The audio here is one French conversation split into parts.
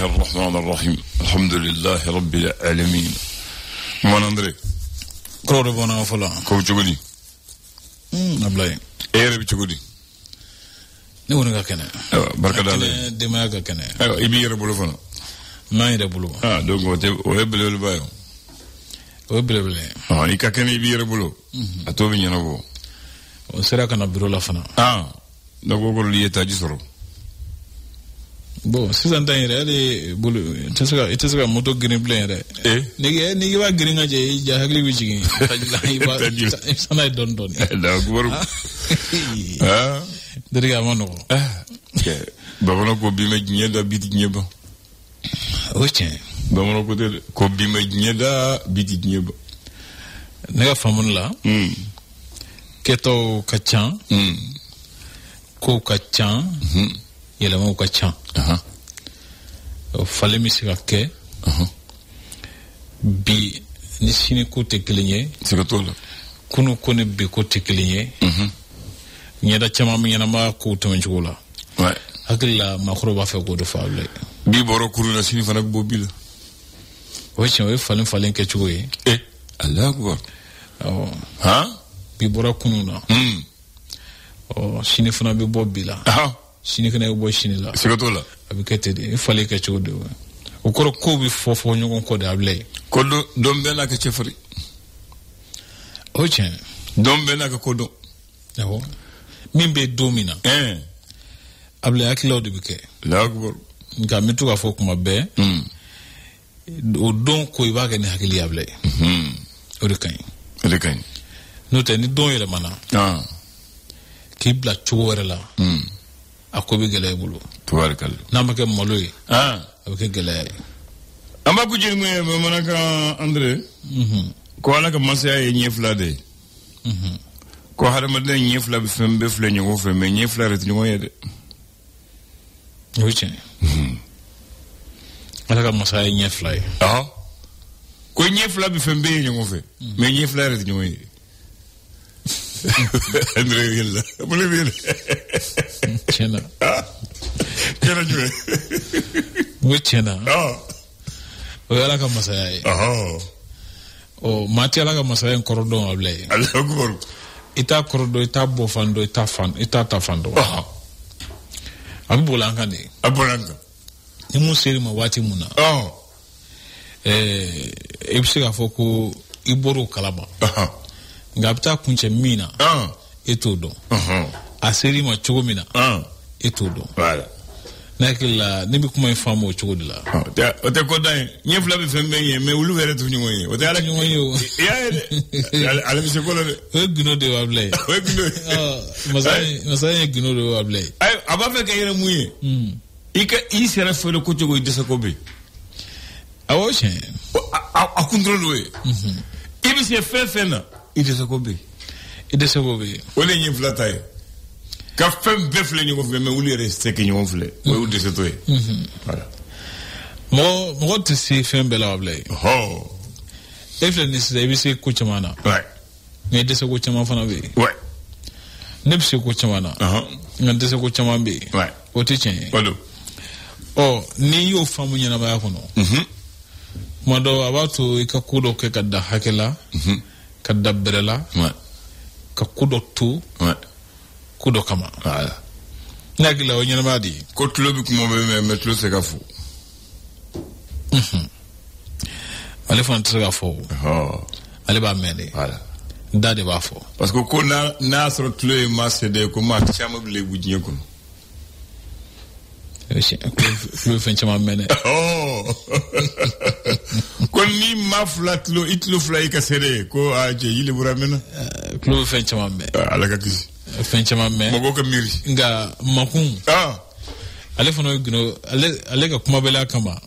الله الرحمن الرحيم الحمد لله رب العالمين من أندري كرور بنا فلا كم تقولي نبلاي إيه بتقولي نقول كنا بركة الله دماغ كنا إبي يربولو فنا ما يربولو دوك ويبلو البايو ويبلو إيكا كنا إبي يربولو أتوبي ينابو وسرا كنا برولا فنا دوك وقول لي تاجسرو bon sisan tan yɛrɛ ale bolo i tɛ se ka moto girin bilen yɛrɛ n'i b'a girin ka jɛ i ja hakili bɛ jigin i san'a ye dɔɔni dɔɔni derike a ma nɔgɔ bamananw ko bi ma diɲɛ da bi ti diɲɛ ban o tiɲɛ bamananw ko tɛ dɛ ko bi ma diɲɛ da bi ti diɲɛ ban ne ka faamuni la kɛtaw ka ca kow ka ca yɛlɛmaw ka ca falen bɛ se ka kɛ bi ni sini ko tɛ kelen ye siga t'o la kunu ko ni bi ko tɛ kelen ye ɲɛda caman bɛ ɲɛnamaya kow tɛmɛcogo la hakili la maakɔrɔw b'a fɛ k'o de fɔ a bila bi bɔra kurun na sini fana bɛ bɔ bi la o ye tiɲɛ o ye falen kɛcogo ye Allahu akbar bi bɔra kunun na sini fana bɛ bɔ bi la sini fana bɛ bɔ sini la siga t'o la a bɛ kɛ ten de falen kɛcogo de o kɔrɔ kow bɛ fɔ ɲɔgɔn kɔ de a bila ye ko dɔn bɛɛ n'a ka cɛfarin o tiɲɛ dɔn bɛɛ n'a ka ko dɔn awɔ min bɛ don min na a bila hakililaw de bɛ kɛ Allahu akbar nka n bɛ to k'a fɔ kuma bɛɛ o don ko i b'a kɛ ni hakili ye a bila ye o de ka ɲi n'o tɛ ni don yɛlɛmana k'i bila cogo wɛrɛ la a ko bɛ gɛlɛya i bolo n'a ma kɛ malo ye a bɛ kɛ gɛlɛya ye an b'a ko jeli mun ye bamanankan Andre ko ala ka masaya ye ɲɛ fila de ye ko hadamaden ɲɛ fila bɛ fɛn bɛɛ filɛ ɲɔgɔn fɛ mais ɲɛ fila yɛrɛ tɛ ɲɔgɔn ye dɛ o ye tiɲɛ ala ka masaya ye ɲɛ fila ye ko ɲɛ fila bɛ fɛn bɛɛ ye ɲɔgɔn fɛ mais ɲɛ fila yɛrɛ tɛ ɲɔgɔn ye Andre yɛlɛ mun bɛ yɛlɛ tiɲɛna jumɛn o tiɲɛna o ye ala ka masaya ye maa tɛ ala ka masaya in kɔrɔ dɔn a bila ye i t'a kɔrɔ dɔn i t'a bɔ fan dɔn i t'a ta fan dɔn a bɛ boli an kan de a boli an kan ni mun sera i ma waati mun na i bɛ se k'a fɔ ko i bɔra o kalama nka a bɛ taa kuncɛ min na e t'o dɔn a sera i ma cogo min na e t'o dɔn ne hakili la ne bɛ kuma in faamu o cogo de la o tɛ ko dan ye ɲɛ fila bɛ fɛn bɛɛ ye mais olu yɛrɛ t'u ɲɔgɔn ye o tɛ ala ɲɔgɔn ye o i y'a ye dɛ ale bɛ se ko la dɛ o ye gundo de b'a bila ye o ye gundo ye masaya ye gundo de b'a bila ye a b'a fɛ ka yɛrɛ mun ye i sera fɛrɛ ko cogo i dɛsɛ ko bɛ yen awɔ tiɲɛ a kuntoro do ye i bɛ se fɛn fɛn na i dɛsɛ ko bɛ yen i dɛsɛ ko bɛ yen o de ye ɲɛ fila ta ye ka fɛn bɛɛ filɛ ɲɔgɔn fɛ mais olu yɛrɛ tɛ kɛ ɲɔgɔn filɛ o y'u dɛsɛtɔ ye mɔgɔ tɛ se fɛn bɛɛ la a bila ye e filɛ nin sisan i bɛ se ko caman na nka i dɛsɛ ko caman fana bɛ yen ne bɛ se ko caman na nka dɛsɛ ko caman bɛ yen o tɛ tiɲɛ ye n'i y'o faamu ɲɛnamaya kɔnɔ tuma dɔ a b'a to i ka ko dɔ kɛ ka da hakɛ la ka da bɛrɛ la ka ko dɔ to ko dɔ kama ne hakili la o ɲɛnamaya de ye ko tulo bɛ kuma bɛ mɛ tulo tɛ se ka fɔ ale fana tɛ se ka fɔ ale b'a mɛn de da de b'a fɔ parce que ko n'a y'a sɔrɔ tulo ye maa sɛdɛ ko maa caman bɛ lebu diɲɛ kɔnɔ tulo bɛ fɛn caman mɛn dɛ ko ni maa fila tulo i tulo fila i ka sɛdɛ ko a cɛ yili bɔra mɛn na tulo bɛ fɛn caman mɛn ala ka kisi fɛn caman mɛn mɔgɔw ka miiri nka makun ale fana ye gundo ale ka kumabɛlɛya kama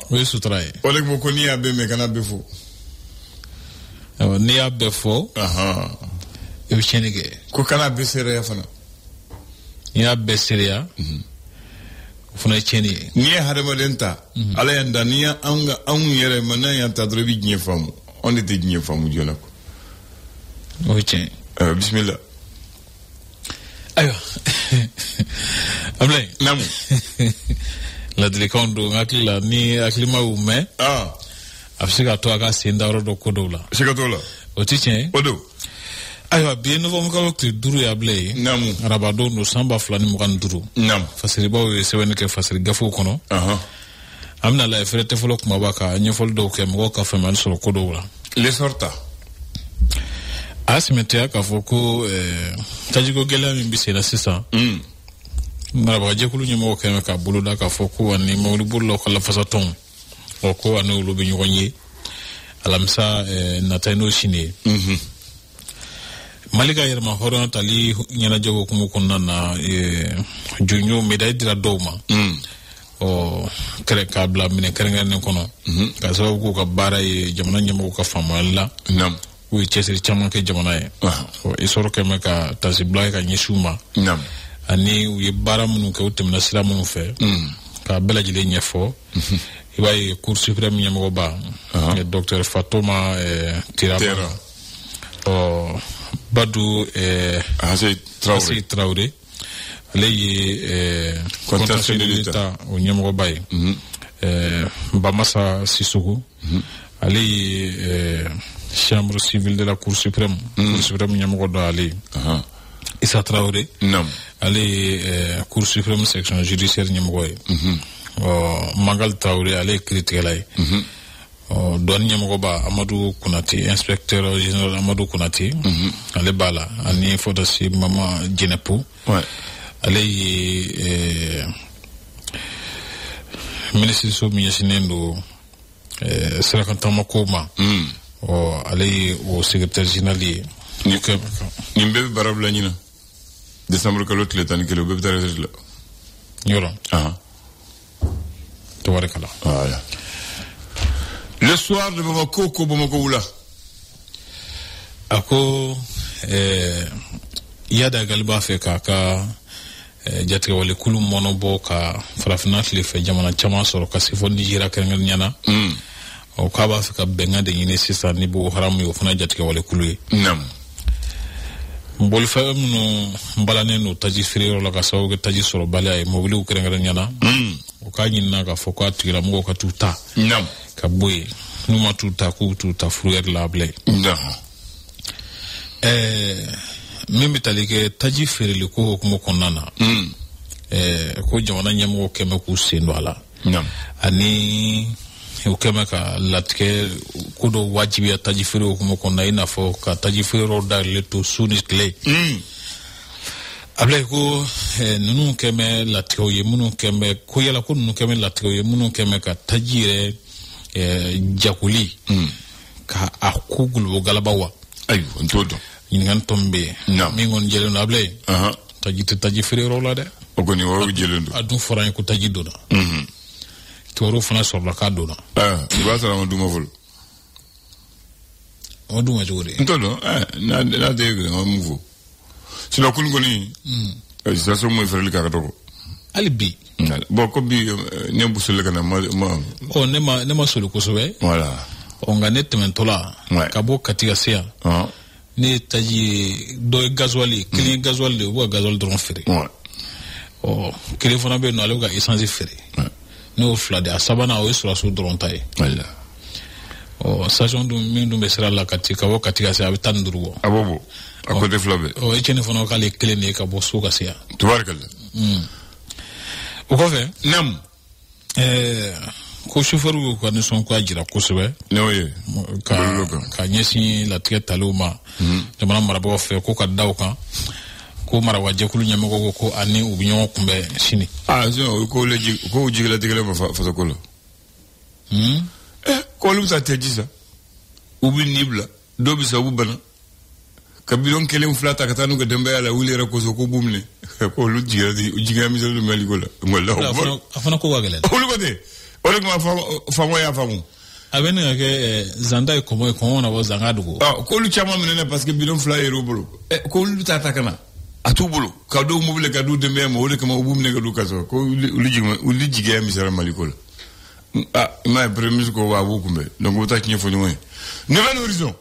o ye sutura ye o de ko n'i y'a bɛɛ mɛn kana bɛɛ fɔ n'i y'a bɛɛ fɔ i bɛ tiɲɛni kɛ ko kana bɛɛ seereya fana n'i y'a bɛɛ seereya o fana ye tiɲɛni ye n'i ye hadamaden ta ala y'an da n'i y'anw yɛrɛ ma n'an y'an ta dɔrɔn i bɛ diɲɛ faamu anw de tɛ diɲɛ faamu joona o ye tiɲɛ bisimila ayiwa Ablaye namu la ladilikanw don hakili la ni hakilima y'u mɛn a bɛ se ka to a ka sen da yɔrɔ dɔ ko dɔw la siga t'o la o ti tiɲɛ o don ayiwa bi ye novembre kalo tile 5 y'a bila ye naamu arabadon don san 2025 naamu fasiribaw ye sɛbɛnni kɛ fasiri gafew kɔnɔ an bɛna lajɛ fɛrɛ tɛ fɔlɔ kumaba ka ɲɛfɔli dɔw kɛ mɔgɔw ka faamuyali sɔrɔ ko dɔw la lesorta a sɛmɛtiya k'a fɔ ko tajiko gɛlɛya min bɛ sen na sisan marabagajɛkulu ɲɛmɔgɔ kɛmɛ k'a bolo da k'a fɔ ko ani mɔbili bololaw ka lafasatɔnw ko ani olu bɛ ɲɔgɔn ye alamisa nata n'o sini ye Mali ka yɛrɛma hɔrɔnya tali ɲɛnajɛ hukumu kɔnɔna na junjo médaille dira dɔw ma k'a bila minɛ kɛrɛnkɛrɛnnen kɔnɔ k'a sababu k'u ka baara ye jamana ɲɛmɔgɔw ka faamuyali la u ye cɛsiri caman kɛ jamana ye i sɔrɔ kɛmɛ ka tasibila ka ɲɛsiw ma ani u ye baara minnu kɛ u tɛmɛna sira minnu fɛ k'a bɛɛ lajɛlen ɲɛfɔ i b'a ye cour suprême ɲɛmɔgɔba docteur Fatoma Tiraba Badou Hasei Traoré ale ye conseil de l'État o ɲɛmɔgɔba ye Bamasa Sissoko ale ye chambre civile de la cour suprême ɲɛmɔgɔ dɔ ale Issa Traoré ale ye cour suprême section judiciaire ɲɛmɔgɔ ye Mangal Traoré ale ye kiiritigɛla ye douane ɲɛmɔgɔba Amadou Konate inspecteur général Amadou Konate ale b'a la ani fɔtasi Mama Jenepo ale ye ministre so min ɲɛsinnen don sirakantamako ma ale ye o secrétaire général ye nin bɛɛ bɛ baara bila ɲina décembre kalo tile 11 o bɛɛ bɛ taa retraite la yɔrɔ tabarakala le soir de Bamako ko Bamako wula a ko yada galiba fɛ k'a ka jatigɛwale kulu mɔnɔbɔ ka farafina tile fɛ jamana caman sɔrɔ ka se fɔ Nijeriya kɛrɛnkɛrɛnnenya na k'a b'a fɛ ka bɛnkan de ɲini sisan ni Boko Haram ye o fana jatigɛwale kulu ye bolifɛn minnu balannen don taji feereyɔrɔ la ka sababu kɛ taji sɔrɔ baliya ye mobiliw kɛrɛnkɛrɛnnenya na o k'a ɲinina k'a fɔ k'a tigilamɔgɔw ka t'u ta ka bɔ yen n'u ma t'u ta k'u t'u ta furuyɛri la bilen min bɛ tali kɛ taji feereli ko hukumu kɔnɔna na ko jamana ɲɛmɔgɔw kɛmɛ k'u sen don a la ani u kɛmɛ ka latigɛ ko dɔ wajibiya taji feere hukumu kɔnɔna i n'a fɔ ka taji feereyɔrɔw dayɛlɛ to su ni tile a bila ko ninnu kɛmɛ latigɛw ye minnu kɛmɛ ko yala ko ninnu kɛmɛ latigɛw ye minnu kɛmɛ ka taji yɛrɛ jakoli ka a ko gulubo galaba wa ayiwa n t'o dɔn ɲininkali tɔ min bɛ yen min kɔni jɛlen don a bila yen taji tɛ taji feereyɔrɔ la dɛ o kɔni o jɛlen don a dun fɔra an ye ko taji donna kibaruw fana sɔrɔla k'a donna i b'a sɔrɔ a ma duma fɔlɔ a ma duma cogo di n t'o dɔn n'a tɛ ye an mun fɔ sinon kulu kɔni situation mun fɛrɛli k'a ka dɔgɔ hali bi bon ko bi ne busole ka na ma ne ma soli kosɛbɛ nka ne tɛmɛntɔla ka bɔ Kati ka se yan ne ye taji ye dɔ ye gasoil ye kelen ye gasoil de ye u bɛ ka gasoil dɔrɔn feere kelen fana bɛ yen nɔ ale bɛ ka essence feere ne y'o fila de a sabanan o ye sɔrɔsiw dɔrɔn ta ye station dun min dun bɛ sira la ka bɔ Kati ka se a bɛ 15 bɔ a b'o bɔ a côté fila bɛɛ e cɛnin fana k'ale kelen de ye ka bɔ so ka se yan tubarikala o kɔfɛ ko chauffeur y'u ka nisɔngoya jira kosɛbɛ n'o ye ka ɲɛsin latigɛ taliw ma jamana marabagaw fɛ ko ka da o kan ko marawajɛkulu ɲɛmɔgɔ ko ani u bɛ ɲɔgɔn kunbɛn sini ko u jigilatigɛlen ma fasoko la ko olu bɛ taa tɛji sa u bɛ ni bila dɔw bɛ sa u bɛ bana ka bidon kelen fila ta ka taa n'u ka denbaya la wuli yɛrɛ kosɔn ko b'u minɛ ko olu jigiya misɛnnin bɛ mɛliko la a fana ko ka gɛlɛn olu ko ten o de tuma faama y'a faamu a bɛ ne ka kɛ zanda ye kɔmɔ ye kɔmɔ na bɔ zanga dogo k'olu caman minɛ parce que bidon fila yer'u bolo ko olu bɛ taa ta ka na a t'u bolo ka dɔw mobile ka d'u denbaya ma o de kama u b'u minɛ ka d'u ka sɔrɔ ko olu jigiya misɛnnin maliko la i m'a ye premier ministre ko a b'u kunbɛn donc u bɛ taa tiɲɛ fɔ ɲɔgɔn ye nouvelle horizon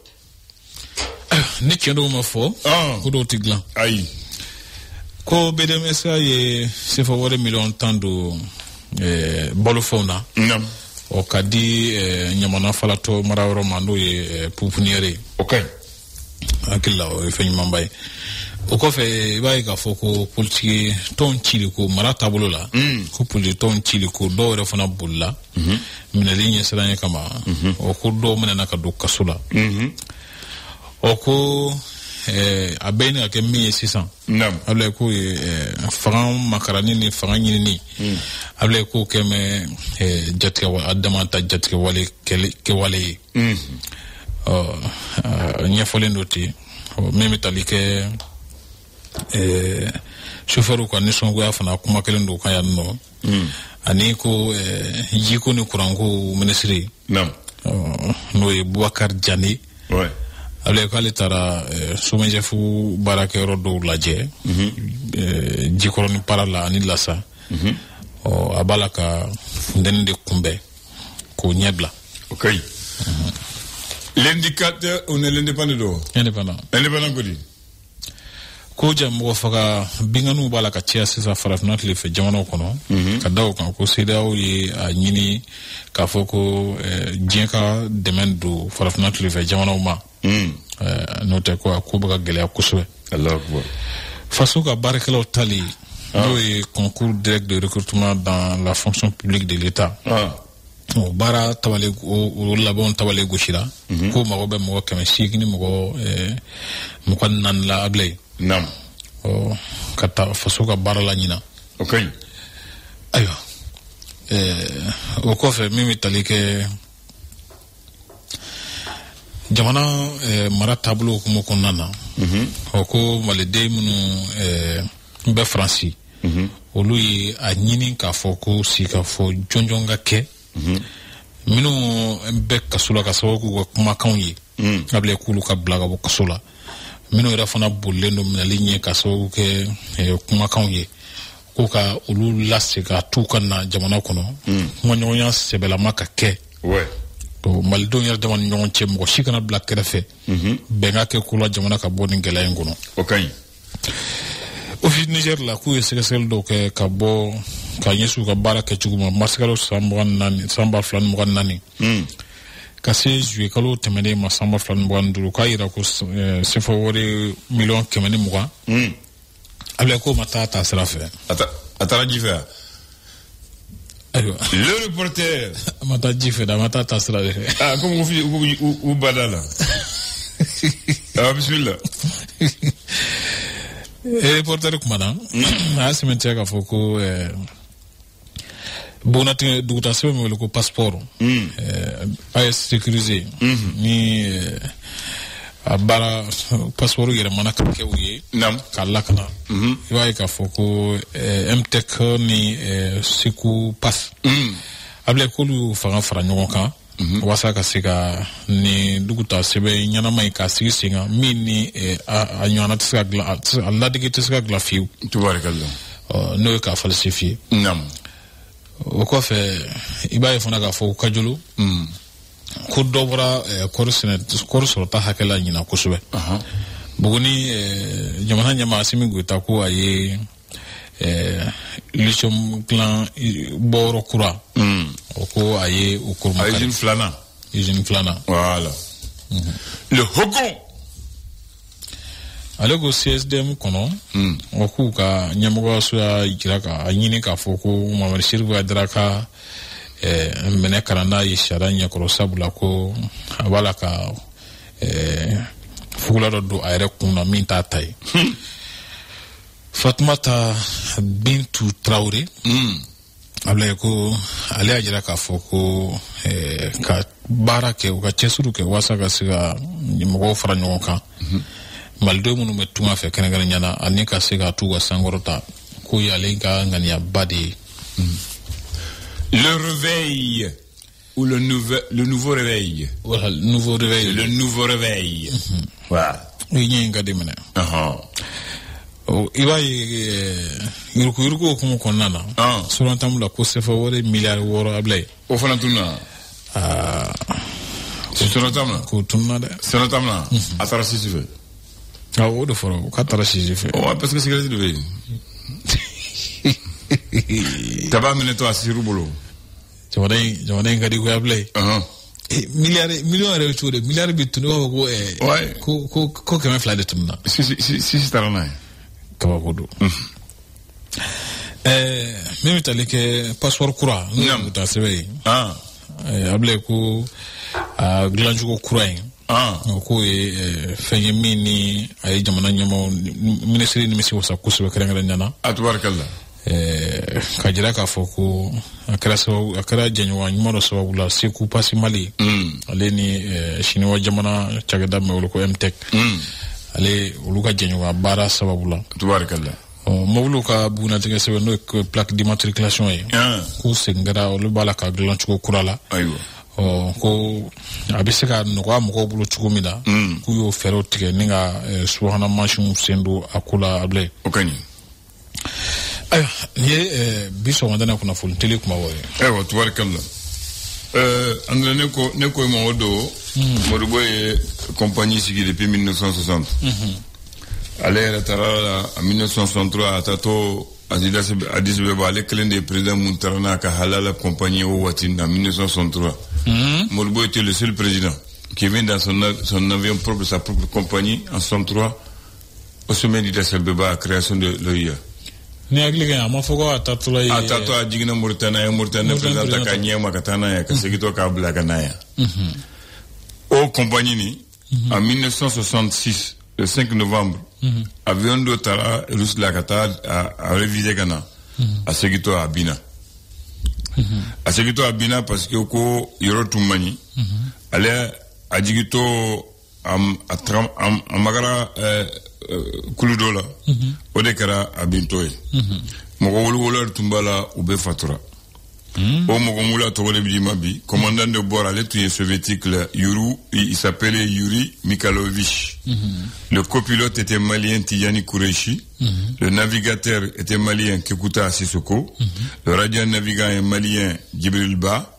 ni cɛ dɔw ma fɔ ko dɔw tɛ dilan ayi ko BDMSA ye sefa wari miliyɔn 10 don bolofona o kadi nyamana falato marawro mando ye pupuniere okay akilla o fenyi mambay o ko fe bay ga foko politique ton chili ko marata bolola ko politique ton chili ko do re fona bulla mina ligne salanya kama o ko do mina naka do kasula o ko abena ke 1600 nam able ko franc makarani ni franc ni able ko ke me jatka wa adama ta jatka wale ke wale nya folendoti meme talike chauffeur ko ni songo afana kuma kelendo kan yanno ani ko yiko ni kurango ministry nam no e Boubacar Diané ouais ale ko ale tara sumejefu barake rodo laje jikoroni parala ani lasa o abalaka ndende kumbe ko nyebla okay l'indicateur on est l'indépendant indépendant ko di ko jam faka binganu balaka tia sisa farafnat le fe jamano kono ka daw kan ko CEDEAO yi a nyini ka foko jenka demande farafnat le fe jamano ma note ko akuba gele akuswe Allah akbar faso barakelo tali le concours direct de recrutement dans la fonction publique de l'État o bara tawale o labon tawale goshira ko mago be mo kame signi mo ko nan la ablay nam o kata faso bara la nyina okay ayo o ko fe mimi talike jamana mara tableau ko mo ko nana o ko malede munu be franci o lui a nyini ka foko sika fo jonjonga ke minu be kasula ka sawo ko kuma kan yi able kulu ka blaga bo kasula minu era fana bollendo mina ligne ka sawo ke kuma kan yi ko ka ulu lasika tu kana jamana kono mo nyonya sebela maka ke ouais to maldo yar de man nyon che mo shikana black refe be nga ke kula jamana ka bodin gela ngono okay o fi Niger la ku esesel do ke ka bo ka yesu ka baraka chuguma maskalo samba flan mo nani ka se jué kalo temene ma samba flan mo nduru ka ira ko se fawore million kemene mo ale ko mata ta srafe atara jifa ayo le reporter mata jifa da mata ta srafe comme vous ou badala bismillah reporter kumana asimente ka foko bonate dugutasebe mo ko passeport ay sécurisé ni abara passeport yere manaka kewye nam kala kana iwa ka foko mtek ni siku pass able ko lu fara nyogon kan wasa ka sika ni duguta sebe nyana mai ka sisinga mini a nyana tsaka gla Allah dige tsaka gla fiu tubarakallah no ka falsifier nam o ko fe ibaye fona ka fo kajulu ko dobra korso ta hakela nyina kusube buguni jamana nyama simi guta ko aye lichom clan boro kura ko aye o ko usine flana voilà le hogon alego CSDM kono o ku ka nyamugo so ya jiraka anyini ka foko mamar shirbu adraka mene karana yishara nyakoro sabula ko wala ka fugula do ayre kuna minta tai Fatmata Bintou Traoré able ko ale ajira ka foko ka barake o ka chesuru ke wasa ka siga nyimo fara nyoka maldo munu metuma fe kenegana nyana anika siga tuwa sangorota ko yale ga ngania badi le réveil ou le nouveau réveil voilà le nouveau réveil voilà oui ngadi mena ibai yuruku kuma konana suran tamula ko sefa wore milliard woro ablay o fana tunna suran tamula ko tunna de suran tamula atara sisife o do foro ka tara sisife o parce que cigarette de Taba meneto asiru bolo. Jamana ngadi ko ablay. Milliard de milliard bitu no ko keme fla de tumna. Si tarana. Kaba kodo. Même tali ke passeport kura no ta sebe. Ablay ko glanju ko kura. Ko fenye mini ay jamana nyamo ministry ni misi wasa kusube karanga nyana. Atbarakallah. Kajira ka foko akara janwa nyumaro sababu la siku pasi Mali ale ni shiniwa jamana chagada me ko MTech ale uluka janwa bara sababu la tabarakallah mawlu ka buna tege sebe no plaque d'immatriculation yi ko sengara olu bala ka glanchu ko kurala aywa ko abiseka no kwa mko bulu chukumida ku yo fero tege ninga suhana machine sendo akula able okani ye biso wandana kuna full tele kuma woye tabarakallah andra neko mo do modugo e compagnie sigi depuis 1960 allez retara en 1963 atato Addis Abeba le clé de président Muntarana ka halala compagnie au Watin en 1963 modugo était le seul président qui vient dans son avion propre, sa propre compagnie en 63 au sommet d'Addis Abeba à création de l'OIA. Ni agliga ma fogo atatu ajigina Mauritania président ka nyema katana ya kasegito ka blaga naya au compagnie ni en 1966 le 5 novembre avion de Tara Rus la Qatar a révisé Ghana a segito a Bina a segito a Bina parce que ko yoro tumani ale ajigito amagara kuludola odekara abintoy mogo wolo tumbala ube fatura o mogo mula togole bimabi commandant de bord allait tuer soviétique il s'appelait Yuri Mikhailovich le copilote était malien Tijani Kureishi le navigateur était malien Kekuta Sissoko le radio navigant malien Djibril Ba.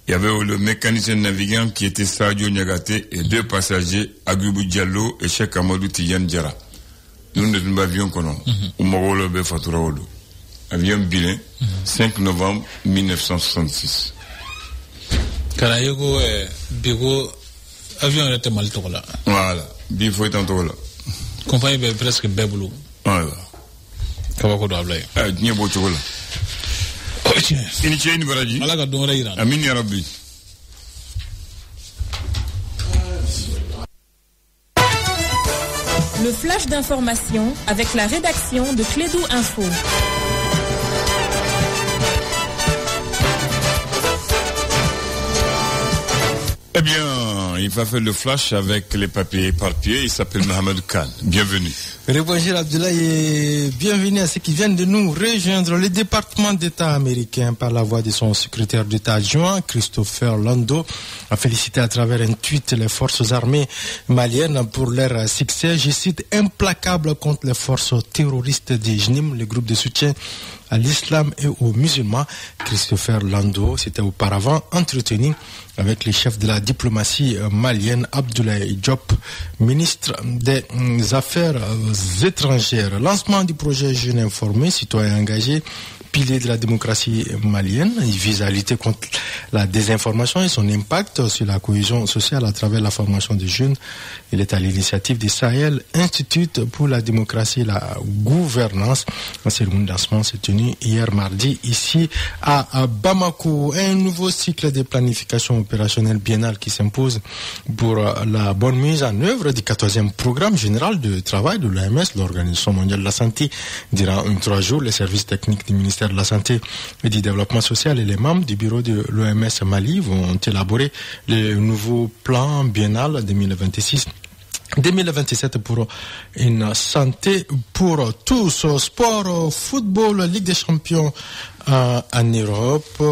Il y avait le mécanicien navigant qui était Sadio Niagaté et 2 passagers, Agubou Diallo et Cheikh Amadou Tidiane Diarra. Nous nous avions connu. Avion bilan, 5 novembre 1966. Karayogo Bigo avion était mal tourné. Voilà, Bifo est en tourné. Compagnie presque Bebulu. Voilà. Kabako Dablay. Niebo Chocola. Amin ya Rabbi. Le flash d'information avec la rédaction de Clédou Info. Eh bien, il va faire le flash avec les papiers éparpillés. Il s'appelle Mohamed Khan. Bienvenue. Bonjour Abdoulaye et bienvenue à ceux qui viennent de nous rejoindre. Le département d'État américain, par la voix de son secrétaire d'État adjoint, Christopher Lando, a félicité à travers un tweet les forces armées maliennes pour leur succès, je cite, implacable contre les forces terroristes du JNIM, le groupe de soutien à l'islam et aux musulmans. Christopher Lando s'était auparavant entretenu avec le chef de la diplomatie malienne, Abdoulaye Diop, ministre des Affaires étrangères. Lancement du projet Jeunes informés, citoyens engagés, pilier de la démocratie malienne. Il vise à lutter contre la désinformation et son impact sur la cohésion sociale à travers la formation des jeunes. Il est à l'initiative du Sahel Institute pour la démocratie et la gouvernance. La cérémonie de lancement s'est tenue hier mardi ici à Bamako. Un nouveau cycle de planification opérationnelle biennale qui s'impose pour la bonne mise en œuvre du 14e programme général de travail de l'OMS, l'Organisation mondiale de la santé. Durant 3 jours, les services techniques du ministère de la Santé et du Développement social et les membres du bureau de l'OMS Mali vont élaborer le nouveau plan biennal 2026-2027 pour une santé pour tous. Sport, football, Ligue des champions en Europe.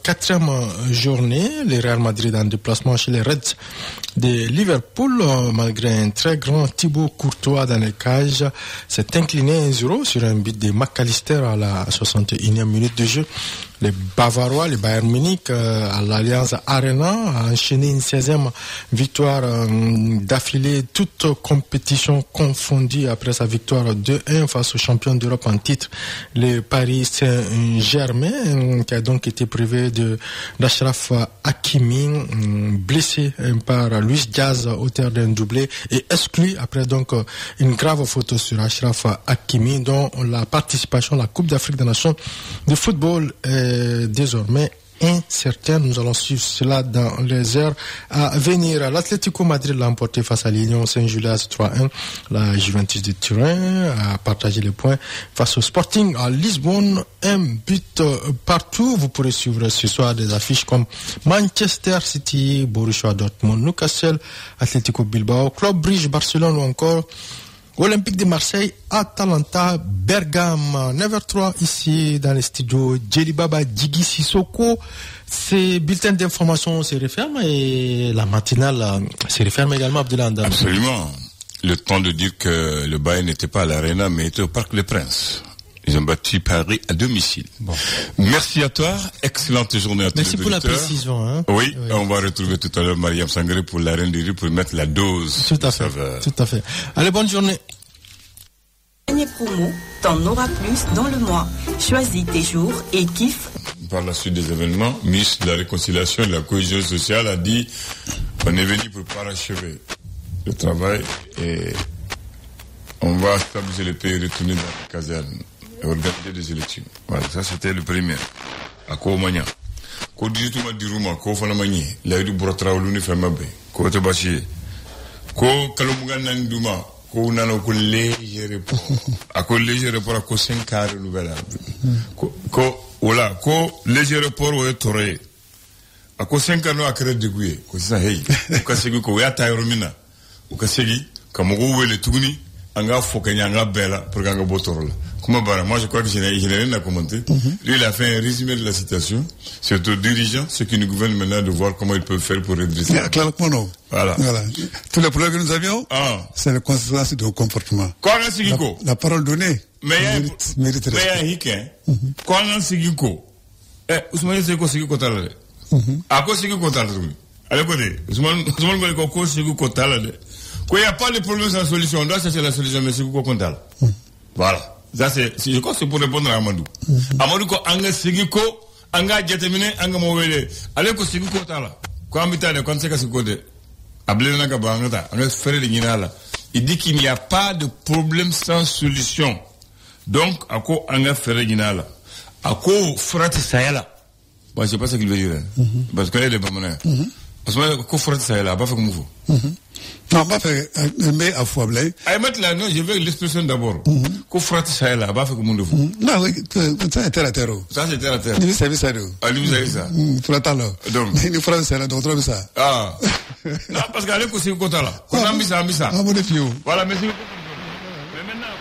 4e journée, le Real Madrid en déplacement chez les Reds de Liverpool, malgré un très grand Thibaut Courtois dans les cages, s'est incliné 1-0 sur un but de McAllister à la 61e minute de jeu. Les Bavarois, les Bayern Munich, à l'Allianz Arena, a enchaîné une 16e victoire d'affilée, toutes compétitions confondues après sa victoire 2-1 face aux champions d'Europe en titre, le Paris Saint-Germain, qui a donc été privé d'Achraf Hakimi, blessé par Luis Diaz, auteur d'un doublé, et exclu après donc une grave faute sur Achraf Hakimi, dont la participation à la Coupe d'Afrique des Nations de football est désormais incertaine. Nous allons suivre cela dans les heures à venir. L'Atlético Madrid l'a emporté face à l'Union Saint-Gilloise 3-1. La Juventus de Turin a partagé les points face au Sporting à Lisbonne. Un but partout. Vous pourrez suivre ce soir des affiches comme Manchester City, Borussia Dortmund, Newcastle, Atlético Bilbao, Club Brugge, Barcelone ou encore Olympique de Marseille, Atalanta, Bergame. 9h03 ici dans les studios. Djelibaba Djigui Sissoko. Ces bulletins d'information se referment et la matinale se referme également, Abdoulaye Andam. Absolument. Le temps de dire que le Bayern n'était pas à l'Arena mais était au Parc des Princes. Ils ont battu Paris à domicile. Bon. Merci à toi. Excellente journée à tous les auditeurs. Merci pour la précision. Hein? Oui, on va retrouver tout à l'heure Mariam Sangaré pour la reine du riz pour mettre la dose. Tout à fait. Tout à fait. Allez, bonne journée. Dernier promo, t'en auras plus dans le mois. Choisis tes jours et kiffe. Par la suite des événements, ministre de la Réconciliation et de la Cohésion sociale a dit on est venu pour parachever le travail et on va stabiliser le pays, retourner dans la caserne et organiser des élections. Voilà, ça c'était le premier. À Koumania. Ko digituma diruma ko fana mani la du brotraw lu ni famabe ko to bashi ko kalumuga nan duma ko nano ko léger report ako léger report ko 5 ans renouvelable ko wala ko léger report o toré ako 5 ans no akre deguye ko sa hey ko segi ko ya tayro mina ko segi kamugo wele tuguni anga fokanya nga bela pour ganga botorola. Moi je crois que je n'ai rien à commenter. Lui, il a fait un résumé de la situation. C'est aux dirigeants, ceux qui nous gouvernent maintenant, de voir comment ils peuvent faire pour redresser. Voilà. Tous les problèmes que nous avions, c'est la conséquence de nos comportements. La parole donnée mérite respect. Ousmane Seko Siko Talade. Ako Siko Talade. Allez, écoutez, Ousmane Siko Talade. Quand il n'y a pas de problème sans solution, on doit chercher la solution, mais Siko Talade. Voilà. Ça je crois que c'est pour répondre à Amadou. Amadou ko anga sigiko anga jetemine anga mowele ale ko sigiko tala ko ambita de kon seka sigiko de ablé na ka bangata anga fere de nyinala il dit qu'il n'y a pas de problème sans solution. Donc ako anga fere nyinala ako frati sayala. Moi je sais pas ce qu'il veut dire parce que les bamana parce que ko frati sayala ba fa ko mufo non, pas fait, mais à fois, blé. Ah, maintenant, non, je veux l'expression d'abord. Qu'on frappe ça là, pas fait comme on le fait. Non, oui, ça c'est terre à terre. Ça c'est terre à terre. Lui, c'est ça. Ah, lui, c'est ça. Pour attendre. Donc. Il frappe ça là, donc, on ça. Ah. Non, parce qu'à l'époque, c'est le côté là. On a mis ça. Ah, mon défi. Voilà, mais c'est mais maintenant,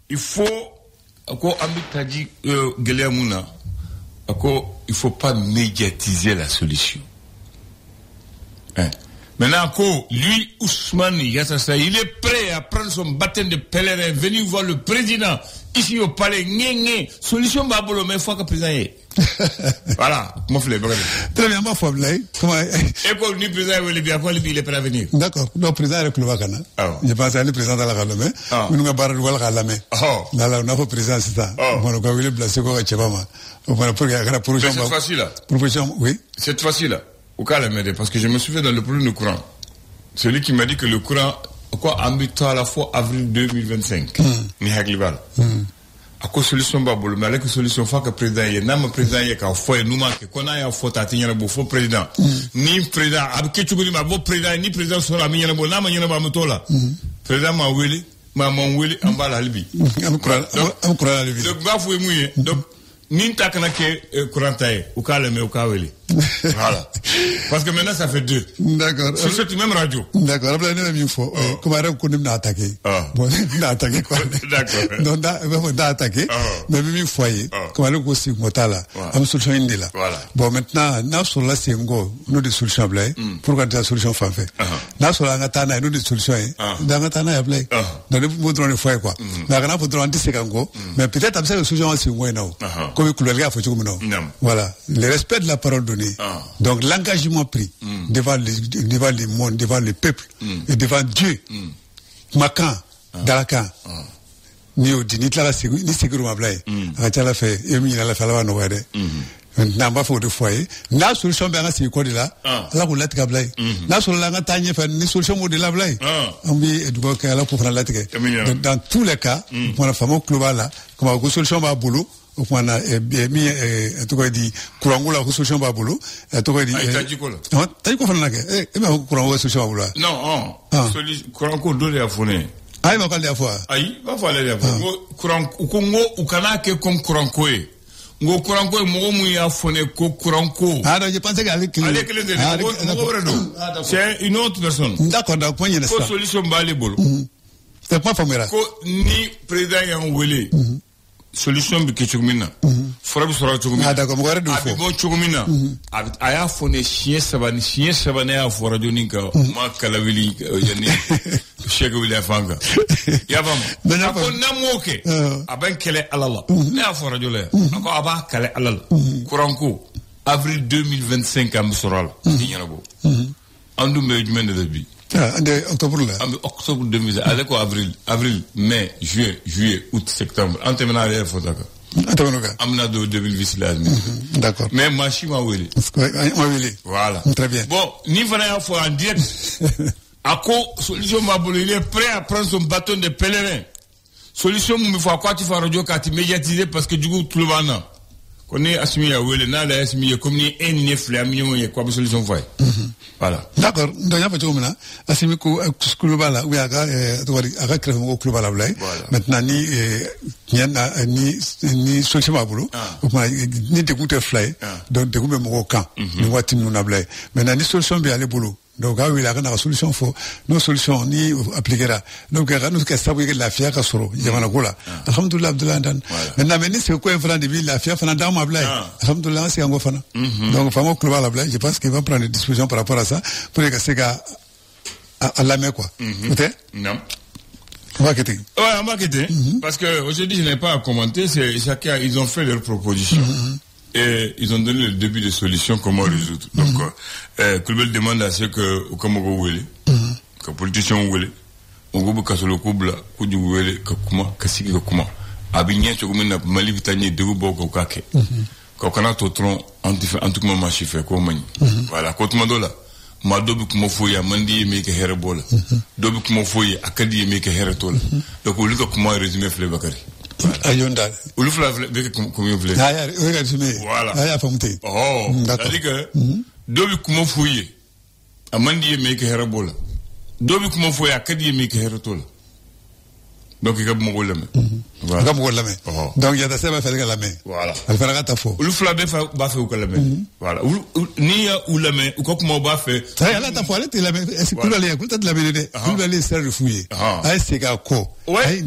il faut, qu'on a dit, Guéléamouna, il faut pas médiatiser la solution. Hein. Maintenant, lui, Ousmane Yassassa, il est prêt à prendre son baptême de pèlerin, venir voir le président, ici au palais, solution babolo, mais il faut que le président y ait. Voilà, mon frère. Très bien, ma femme, comment et quoi, le président, il est prêt à venir. D'accord, le président est le Vakana. Je pense à le président de la Galame, mais nous avons barré le Galame. Dans la notre président, c'est ça. On a voulu placer quoi, Tchévama. Cette fois-ci-là. Oui. Cette fois-ci-là. Au cas parce que je me souviens dans le problème du courant. Celui qui m'a dit que le courant, quoi, ambitant à la fois avril 2025. Ni haglival. À quoi solution babolo, mais avec solution fa que président y n'a président y ka foi nous manque qu'on a faute à tenir le faux président. Ni président, avec tu ma beau président ni président sur la mienne bon na mienne ba motola. Président ma wili, ma mon wili en bas la Libye. Am courant la Libye. Donc ba foué mouillé. Donc ni takana ke courant taille au cas le mais au cas wili. Voilà. Parce que maintenant, ça fait 2. D'accord. Sur cette même radio. D'accord. Après, nous avons une fois. Comment on a attaqué. Bon, on a attaqué quoi. D'accord. Donc, on a attaqué. Mais même une fois, comment on a aussi motala. On solution indi là. Voilà. Bon, maintenant, nous sur la c'est ngo, nous des solutions blé. Pourquoi des solutions fan fait. Nous sur la ngatana, nous des solutions. Dans ngatana ya blé. Dans le moudron une fois quoi. Mais quand on peut demander c'est kango. Mais peut-être après la solution c'est moins non. Comme le couleur faut tout non. Voilà. Le respect de la parole donnée. Donc l'engagement pris devant le monde, devant le peuple et devant Dieu. Makan, Dalakan. Ni ni tla ni sécurité mablay. Akatala fait yemi na la fala no wede. Maintenant ba fo de foyer. Na solution be ngasi ko de là. La ko latika blay. Na solution la ngata fa ni solution mo de la blay. On bi edugo ka la ko fana latika. Dans tous les cas, pour la famille globale là, comme ko solution ba bolo. Au point là, mi tout cas dit courant la solution ba bolo. Tout cas dit. Non, t'as ko fana ke. Mais courant solution ba bolo. Non, solution courant ko do le afone. Aïe, va parler à fois. Aïe, va parler à fois. Courant, ou kana que comme courant koé. Ngo courant koé, mo mu ya fone ko courant ko. Ah, non, je pensais qu'elle c'est une autre personne. D'accord, donc, point, il y a ça. Solution balé bolo. C'est pas formidable. Ko ni président yang wele. Solution bi ke chugmina. Fora bi sora chugmina. Ah, d'accord, mo gare do fo. Abi bo chugmina. Aya fone chien sabane ya fora joni ka ma kala wili yani. Shega wili afanga. Ya bam. Ako namoke. Aban kele alala. Na fora jole. Ako aba kele alala. Kuranko avril 2025 am soral. Dinyana bo. Andu me jumen de bi. Octobre là. Octobre 2020. Allez quoi avril, mai, juillet, août, septembre. En terminant à Fotaka. Amna de 2020 là. D'accord. Mais Machi m'a oué. Voilà. Très bien. Bon, ni fana faut en direct. Ako solution Mabolo, il est prêt à prendre son bâton de pèlerin. Solution il faut quoi tu fais radio quand tu médiatiser parce que du coup tout le monde. Connaît assumé à oué na la assumé comme ni un ni flamme ni quoi solution fait. Voilà. D'accord. Donc, il y a pas de problème. Assimi ko global là, oui, aga créer un global là. Maintenant ni solution à boulot. Ni de goûter fly. Donc de goûter mon camp. Ni voici nous na blay. Maintenant ni solution bien aller boulot. Donc il y a une solution faux. Nos solutions ni appliquera. Donc nous que ça la fière ka soro. Il y a là. Alhamdulillah Abdullah dan. Maintenant c'est quoi un de vie la fière fana dans ma blay. Alhamdulillah c'est un go fana. Donc fameux global là blay, je pense qu'il va prendre des dispositions par rapport à ça pour que c'est à la main quoi. Non. On va quitter. Ouais, on va quitter. Parce que aujourd'hui je n'ai pas à commenter, c'est chacun ils ont fait leurs propositions. Et ils ont donné le début de solution comment résoudre. Donc Kulbel demande à ce que comme on veut que politiciens veulent on veut que le couple que du veut que comment que si que comment abigné tu comme na mali vitani de boko kake ko kana to tron en tout cas ma chiffre ko mani voilà ko to mandola ma dobi kuma foya mandi me ke here bola dobi kuma foya akadi me ke here tola donc on lui que comment résumer flé bakari Ayonda. Ou le fleuve avec comme vous voulez. Ah, voilà. Ah, fonté. Oh, c'est-à-dire que dobi kuma fouye. Amandi me ke herabola. Dobi kuma fouye akadi me ke heratola. Donc il y a beaucoup de main. Voilà. Donc il y a des choses à faire la main. Voilà. Elle fait la gâte à faux. Le fleuve va faire ou la main. Voilà. Ni ou la main ou comment va faire. Ça y est là ta fois là tu la main. Est-ce que tu vas aller écouter de la main de. Tu vas aller se refouiller. Ah c'est gars quoi. Aïe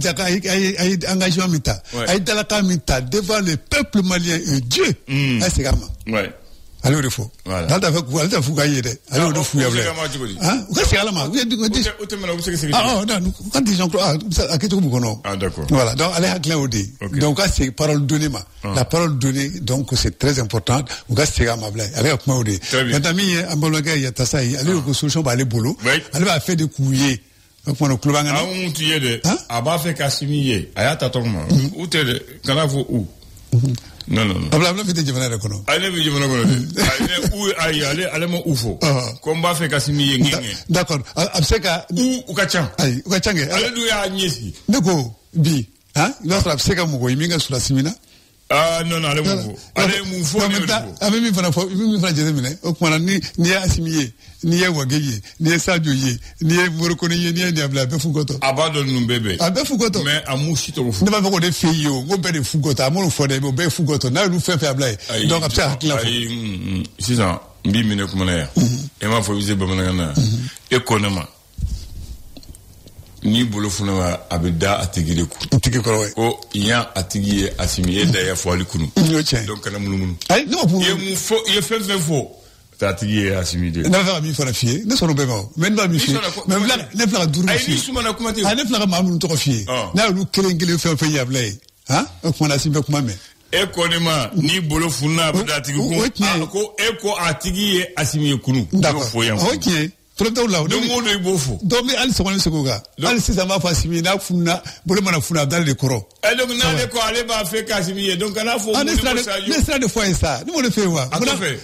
aïe engagement mita. Aïe dans la camita devant le peuple malien et Dieu. Aïe c'est gars. Ouais. Allez au refou. Voilà. Là t'as fou gagner de. Allez au refou ya vrai. Hein? Qu'est-ce qu'il y a là ma? Ah non, quand des gens à qui tu connais. Ah d'accord. Voilà. Donc allez à clair au dit. Donc c'est parole donnée ma. La parole donnée donc c'est très important. On va se faire ma blague. Allez à clair au dit. Maintenant mi ambologa ya tasai. Allez au solution ba aller boulot. Allez va faire des couillers. Donc on club ngana. Ah on tuye de. Aba fait kasimiye. Aya tatokma. Où t'es de kana vo où? Non. Abla fete jemana de kono. Allez bi jemana kono. Allez mo ufo. Komba fe kasimi yengenge. D'accord. Abseka u ukachan. Ay, ukachange. Allez du ya nyesi. Ndeko bi, hein? Notre abseka mugo iminga sura simina. Ah non, allez mon faux. Avec mes frères, au point ni assimilé, ni wageye, ni sadioye, ni morokoné, ni diable, Fugoto. Abandonne nous bébé. Fugoto. Mais à mouchito. Ne va pas de filles, on peut de Fugoto, à mon fodé, au bé Fugoto, n'a nous fait faire blague. Donc après, la c'est ça, bimine comme l'air. Et ma faut user bamanana. Économement. Ni bolo funa abeda atigire ku tigi ko way o ya atigiye asimiye da ya fo alikunu donc kana munu ay no pour ye mu fo ye fe fo ta atigiye asimiye na fa mi fona fier ne sono beba men ba mi fier même là ne fla duru ay fier ni suma na kuma te ay ne fla ma mu to fier na lu kelengele fe fe yablay hein ko na simbe kuma me e ko ne ma ni bolo funa abeda atigiye ko e ko atigiye asimiye kunu d'accord OK Protocole là. Donc on est beau fou. Donc mais allez se connaître ce qu'on allez si ça va facile na funa bolo mana funa dans le coro. Et donc na le ko allez ba fait Casimir donc on a faut laisse de fois ça. Nous on le fait quoi? On le fait.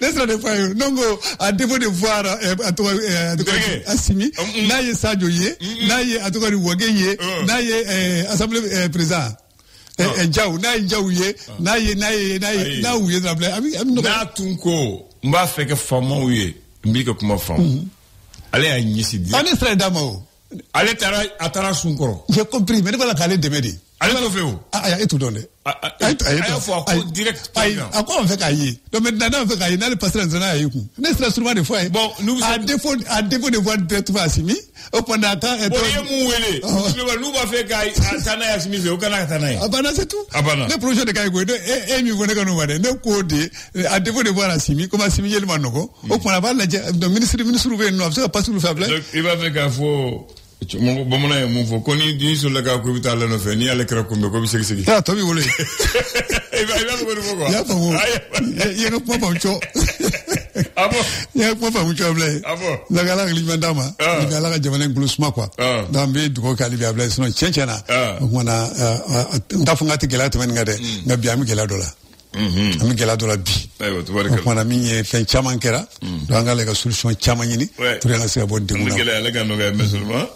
Laisse de fois non go à défaut de voir à toi Assimi na ye Sadioye na ye à toi Wageye na ye assemblée président Njaou na Njaouye na ouye na tunko mba feke fama ouye mbika kuma fama ale a nyisi di ane stra damo ale atara sunkoro j'ai compris mais ne pas la demedi ale to feo et tout donné ay fo direct à quoi on fait cahier donc maintenant on fait cahier dans le pasteur zona yiku ne stra souvent des fois bon nous à défaut de voir directement Assimi au pendant temps et bon yemu wele nous va faire cahier tana ya Assimi au kana tana abana c'est tout le projet de cahier et mi vone kanu wade ne code à défaut de voir Assimi comme Assimi yel manoko au pendant ba la ministre ouvert nous ça pas sur le faible il va faire fo bomona mon fo koni di sur la ka ko bitala no fe ni ale kra ko ko bi segi ah to bi wole il va ko ko ya fa ya no po poncho abo ya po poncho blay abo la gala li mandama la gala jamane nglusma quoi dambe du ko kali bi blay sino chenchena mona ndafunga tigela to men ngade ngabi ami gela dola ami gela dola bi ayo to baraka mona mi fen chaman kera do ngale ga solution chaman ni to nga se bo de mona gela la ga no ga musulman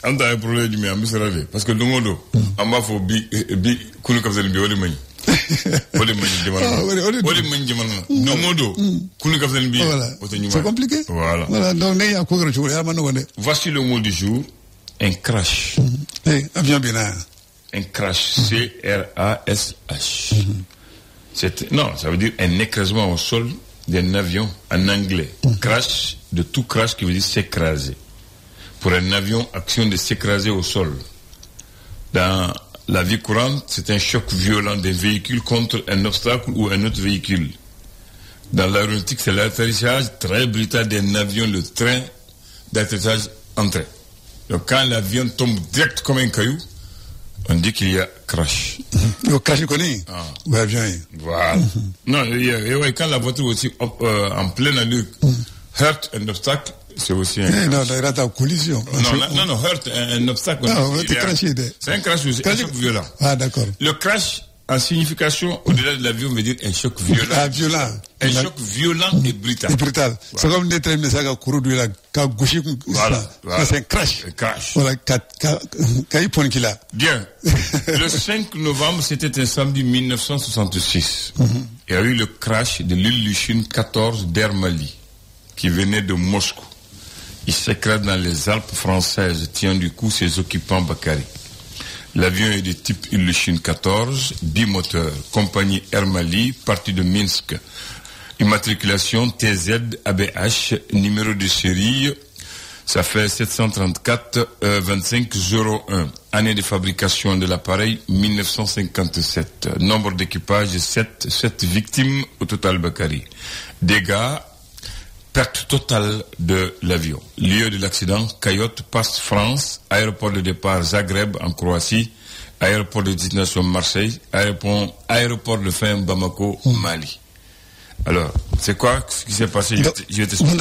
anda ay problème du mi am misrale parce que dongodo amba fo bi kunu kapsel bi woli mani woli mani jimana dongodo kunu kapsel bi c'est compliqué voilà donc ne ya ko gro jour ya man wonde voici le mot du jour un crash avion bina un crash CRASH non ça veut dire un écrasement au sol d'un avion en anglais crash de tout crash qui veut dire s'écraser. Pour un avion, action de s'écraser au sol. Dans la vie courante, c'est un choc violent d'un véhicule contre un obstacle ou un autre véhicule. Dans l'aéronautique, c'est l'atterrissage très brutal d'un avion, le train d'atterrissage en train. Donc quand l'avion tombe direct comme un caillou, on dit qu'il y a crash. Le crash, tu connais? L'avion. Voilà. Non, quand la voiture aussi en pleine allure heurte un obstacle, c'est aussi un non, il y a ta collision. Non, heurte un obstacle. Non, c'est un crash aussi, un choc violent. Ah, d'accord. Le crash, en signification, au-delà de l'avion, veut dire un choc violent. Ah, violent. Un choc violent et brutal. Et brutal. Voilà. C'est comme des trains de ça, voilà. C'est un crash. Un crash. Voilà, point qu'il a. Bien. Le 5 novembre, c'était un samedi 1966. Il y a eu le crash de l'Ilyushin 14 d'Air Mali, qui venait de Moscou. Il s'écrase dans les Alpes françaises, tient du coup ses occupants Bakary. L'avion est de type Ilyushin 14, bimoteur, compagnie Air Mali, partie de Minsk. Immatriculation TZ-ABH, numéro de série, ça fait 734-2501. Année de fabrication de l'appareil, 1957. Nombre d'équipage, 7 victimes au total Bakary. Dégâts, perte totale de l'avion. Lieu de l'accident, Cayotte, Passe France, aéroport de départ Zagreb en Croatie, aéroport de destination Marseille, aéroport de fin Bamako, Mali. Alors, c'est quoi ce qui s'est passé? Je vais t'expliquer.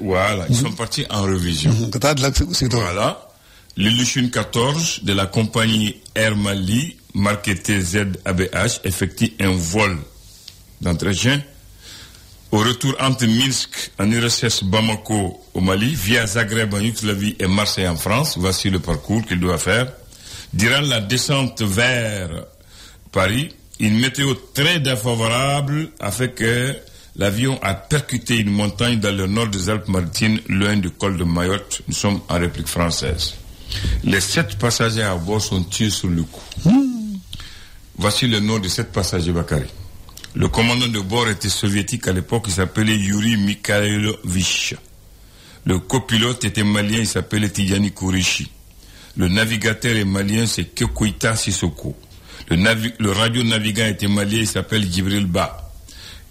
Voilà, ils sont partis en révision. Voilà. L'Ilyushin 14 de la compagnie Air Mali, marqué TZ-ABH, effectue un vol d'entretien au retour entre Minsk en URSS Bamako au Mali, via Zagreb en Yougoslavie et Marseille en France. Voici le parcours qu'il doit faire. Durant la descente vers Paris, une météo très défavorable a fait que l'avion a percuté une montagne dans le nord des Alpes-Maritimes, loin du col de Mayotte. Nous sommes en République française. Les 7 passagers à bord sont tués sur le coup. Voici le nom de 7 passagers, Bakary. Le commandant de bord était soviétique à l'époque, il s'appelait Yuri Mikhailovich. Le copilote était malien, il s'appelait Tidjani Kourichi. Le navigateur est malien, c'est Kekoita Sissoko. Le radio-navigant était malien, il s'appelle Djibril Ba.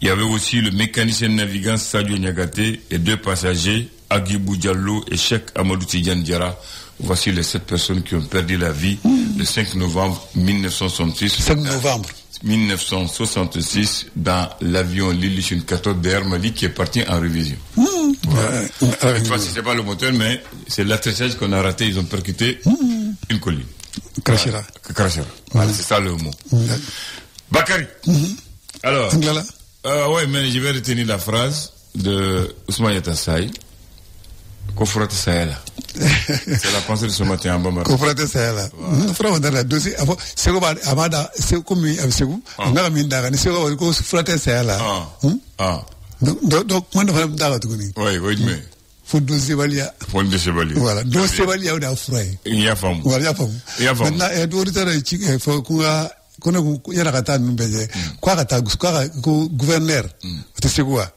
Il y avait aussi le mécanicien navigant Sadio Niagaté et 2 passagers, Agibou Diallo et Cheikh Amadou Tidjane Diarra. Voici les 7 personnes qui ont perdu la vie le 5 novembre 1966. 5 novembre 1966 dans l'avion Lily 14 d'Air Mali qui est parti en révision. Cette fois-ci, c'est pas le moteur, mais c'est l'atterrissage qu'on a raté. Ils ont percuté une colline. Krachira. Voilà, c'est ça le mot. Bakary. Alors, ouais, mais je vais retenir la phrase de Ousmane Yatassaï. Kofrate Sahela. C'est la pensée de ce matin en Bambara. Kofrate Sahela. Frère, on a la dossier. C'est comme Amada, c'est comme Absegou. On a mis dans c'est comme Kofrate Sahela. Donc, moi, on a oui, mais. Faut 12 chevaliers. Voilà, 12 chevaliers, on a frais. Il y a femme. Voilà, il y a femme. Maintenant, il y a d'autres faut qu'on a. Il y a un gouverneur. C'est quoi?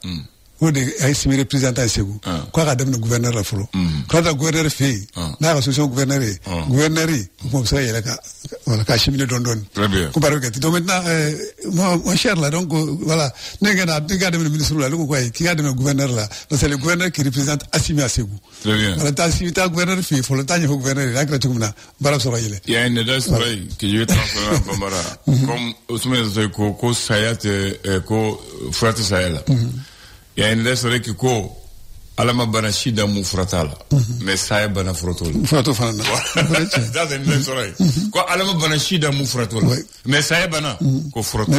On est semi représentant Ségou. Quoi qu'à le gouverneur la folo. Quand le gouverneur fait, là la solution gouverneur, comme ça il y a la cheminée don. Très bien. Comparé avec donc maintenant mon cher là donc voilà, n'est-ce pas le ministre là, le qui a le gouverneur là, c'est le gouverneur qui représente Assimi à Ségou. Très bien. Voilà, tant si tu gouverneur fait, faut le temps il faut gouverneur là que tu m'as, voilà ça va y aller. Il y a une adresse que je vais transférer à Bambara. Comme Ousmane Zeko Sayat ko Frate Sahela. Il y a une lettre qui dit Alama Banashi dans mon fratal, mais ça est Bana Frotol. Frato Fana. Ça c'est une lettre. Quoi, Alama Banashi dans mon fratal, mais ça est Bana, ko Frotol.